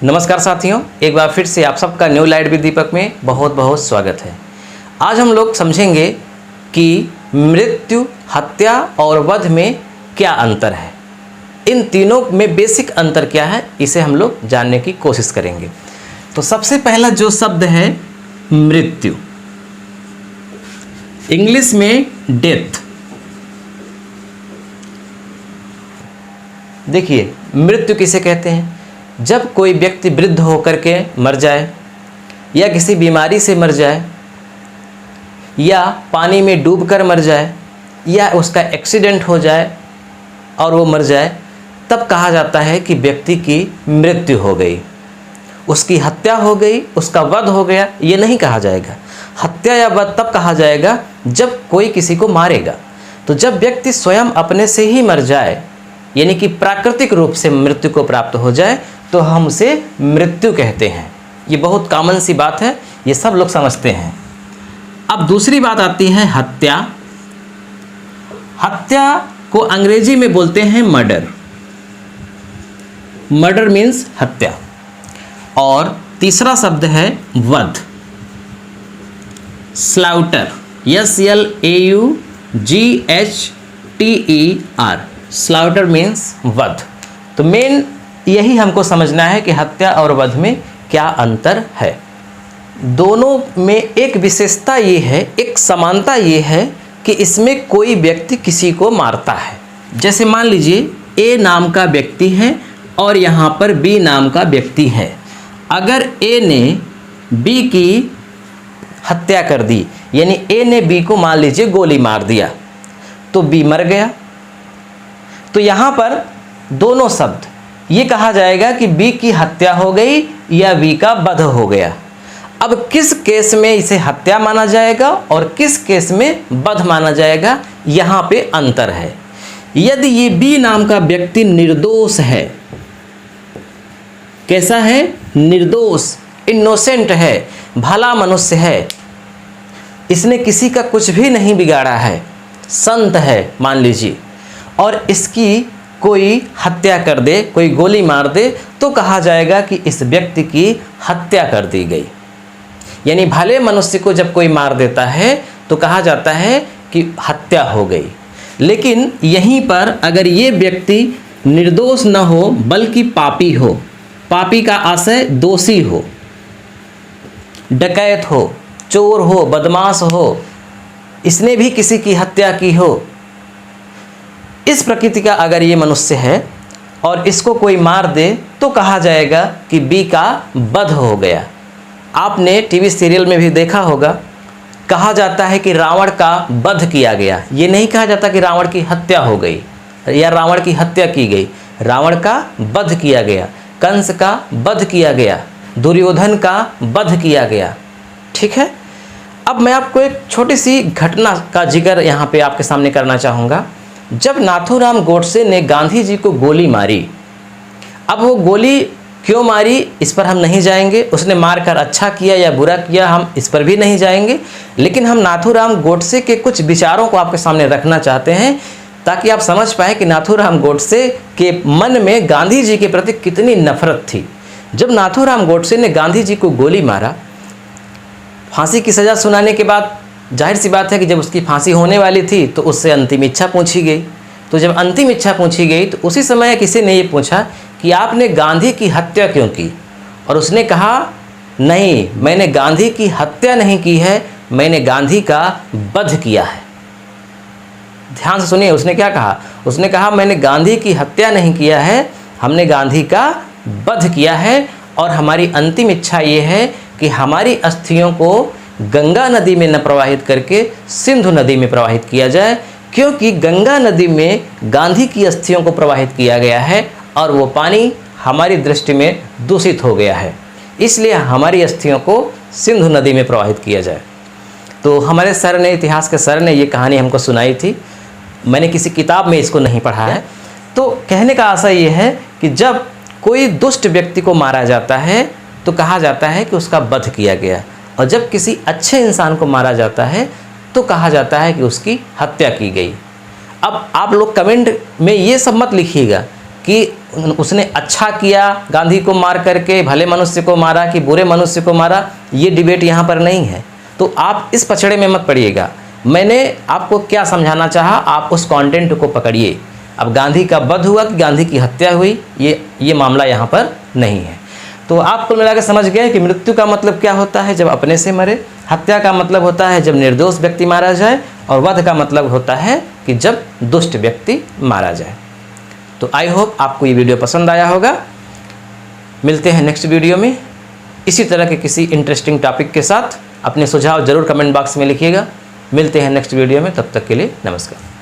नमस्कार साथियों, एक बार फिर से आप सबका न्यू लाइट विद दीपक में बहुत बहुत स्वागत है। आज हम लोग समझेंगे कि मृत्यु, हत्या और वध में क्या अंतर है। इन तीनों में बेसिक अंतर क्या है, इसे हम लोग जानने की कोशिश करेंगे। तो सबसे पहला जो शब्द है मृत्यु, इंग्लिश में डेथ। देखिए, मृत्यु किसे कहते हैं? जब कोई व्यक्ति वृद्ध होकर के मर जाए, या किसी बीमारी से मर जाए, या पानी में डूबकर मर जाए, या उसका एक्सीडेंट हो जाए और वो मर जाए, तब कहा जाता है कि व्यक्ति की मृत्यु हो गई, उसकी हत्या हो गई, उसका वध हो गया। ये नहीं कहा जाएगा। हत्या या वध तब कहा जाएगा जब कोई किसी को मारेगा। तो जब व्यक्ति स्वयं अपने से ही मर जाए, यानी कि प्राकृतिक रूप से मृत्यु को प्राप्त हो जाए, तो हम उसे मृत्यु कहते हैं। ये बहुत कॉमन सी बात है, ये सब लोग समझते हैं। अब दूसरी बात आती है हत्या। हत्या को अंग्रेजी में बोलते हैं मर्डर। मर्डर मीन्स हत्या। और तीसरा शब्द है वध, स्लाउटर, SLAUGHTER। स्लाउटर मीन्स वध। तो मेन यही हमको समझना है कि हत्या और वध में क्या अंतर है। दोनों में एक विशेषता ये है, एक समानता ये है कि इसमें कोई व्यक्ति किसी को मारता है। जैसे मान लीजिए ए नाम का व्यक्ति है और यहाँ पर बी नाम का व्यक्ति है। अगर ए ने बी की हत्या कर दी, यानी ए ने बी को मान लीजिए गोली मार दिया, तो बी मर गया। तो यहाँ पर दोनों शब्द ये कहा जाएगा कि बी की हत्या हो गई या बी का वध हो गया। अब किस केस में इसे हत्या माना जाएगा और किस केस में वध माना जाएगा, यहाँ पे अंतर है। यदि ये बी नाम का व्यक्ति निर्दोष है, कैसा है? निर्दोष, इनोसेंट है, भला मनुष्य है, इसने किसी का कुछ भी नहीं बिगाड़ा है, संत है मान लीजिए, और इसकी कोई हत्या कर दे, कोई गोली मार दे, तो कहा जाएगा कि इस व्यक्ति की हत्या कर दी गई। यानी भले मनुष्य को जब कोई मार देता है तो कहा जाता है कि हत्या हो गई। लेकिन यहीं पर अगर ये व्यक्ति निर्दोष न हो बल्कि पापी हो, पापी का आशय दोषी हो, डकैत हो, चोर हो, बदमाश हो, इसने भी किसी की हत्या की हो, इस प्रकृति का अगर ये मनुष्य है और इसको कोई मार दे, तो कहा जाएगा कि बी का वध हो गया। आपने टीवी सीरियल में भी देखा होगा, कहा जाता है कि रावण का वध किया गया। ये नहीं कहा जाता कि रावण की हत्या हो गई या रावण की हत्या की गई। रावण का वध किया गया, कंस का वध किया गया, दुर्योधन का वध किया गया। ठीक है। अब मैं आपको एक छोटी सी घटना का जिक्र यहाँ पे आपके सामने करना चाहूँगा। जब नाथूराम गोडसे ने गांधी जी को गोली मारी, अब वो गोली क्यों मारी इस पर हम नहीं जाएंगे, उसने मारकर अच्छा किया या बुरा किया हम इस पर भी नहीं जाएंगे, लेकिन हम नाथूराम गोडसे के कुछ विचारों को आपके सामने रखना चाहते हैं ताकि आप समझ पाए कि नाथूराम गोडसे के मन में गांधी जी के प्रति कितनी नफरत थी। जब नाथूराम गोडसे ने गांधी जी को गोली मारा, फांसी की सज़ा सुनाने के बाद जाहिर सी बात है कि जब उसकी फांसी होने वाली थी तो उससे अंतिम इच्छा पूछी गई। तो जब अंतिम इच्छा पूछी गई तो उसी समय किसी ने ये पूछा कि आपने गांधी की हत्या क्यों की? और उसने कहा, नहीं, मैंने गांधी की हत्या नहीं की है, मैंने गांधी का वध किया है। ध्यान से सुनिए, उसने क्या कहा? उसने कहा, मैंने गांधी की हत्या नहीं किया है, हमने गांधी का वध किया है, और हमारी अंतिम इच्छा ये है कि हमारी अस्थियों को गंगा नदी में न प्रवाहित करके सिंधु नदी में प्रवाहित किया जाए, क्योंकि गंगा नदी में गांधी की अस्थियों को प्रवाहित किया गया है और वो पानी हमारी दृष्टि में दूषित हो गया है, इसलिए हमारी अस्थियों को सिंधु नदी में प्रवाहित किया जाए। तो हमारे सर ने, इतिहास के सर ने ये कहानी हमको सुनाई थी। मैंने किसी किताब में इसको नहीं पढ़ा है। तो कहने का आशय ये है कि जब कोई दुष्ट व्यक्ति को मारा जाता है तो कहा जाता है कि उसका वध किया गया, और जब किसी अच्छे इंसान को मारा जाता है तो कहा जाता है कि उसकी हत्या की गई। अब आप लोग कमेंट में ये सब मत लिखिएगा कि उसने अच्छा किया गांधी को मार करके, भले मनुष्य को मारा कि बुरे मनुष्य को मारा, ये डिबेट यहाँ पर नहीं है। तो आप इस पछड़े में मत पड़िएगा। मैंने आपको क्या समझाना चाहा, आप उस कंटेंट को पकड़िए। अब गांधी का वध हुआ कि गांधी की हत्या हुई, ये मामला यहाँ पर नहीं है। तो आप कुल मिलाकर समझ गए कि मृत्यु का मतलब क्या होता है, जब अपने से मरे। हत्या का मतलब होता है जब निर्दोष व्यक्ति मारा जाए, और वध का मतलब होता है कि जब दुष्ट व्यक्ति मारा जाए। तो आई होप आपको ये वीडियो पसंद आया होगा। मिलते हैं नेक्स्ट वीडियो में इसी तरह के किसी इंटरेस्टिंग टॉपिक के साथ। अपने सुझाव जरूर कमेंट बॉक्स में लिखिएगा। मिलते हैं नेक्स्ट वीडियो में, तब तक के लिए नमस्कार।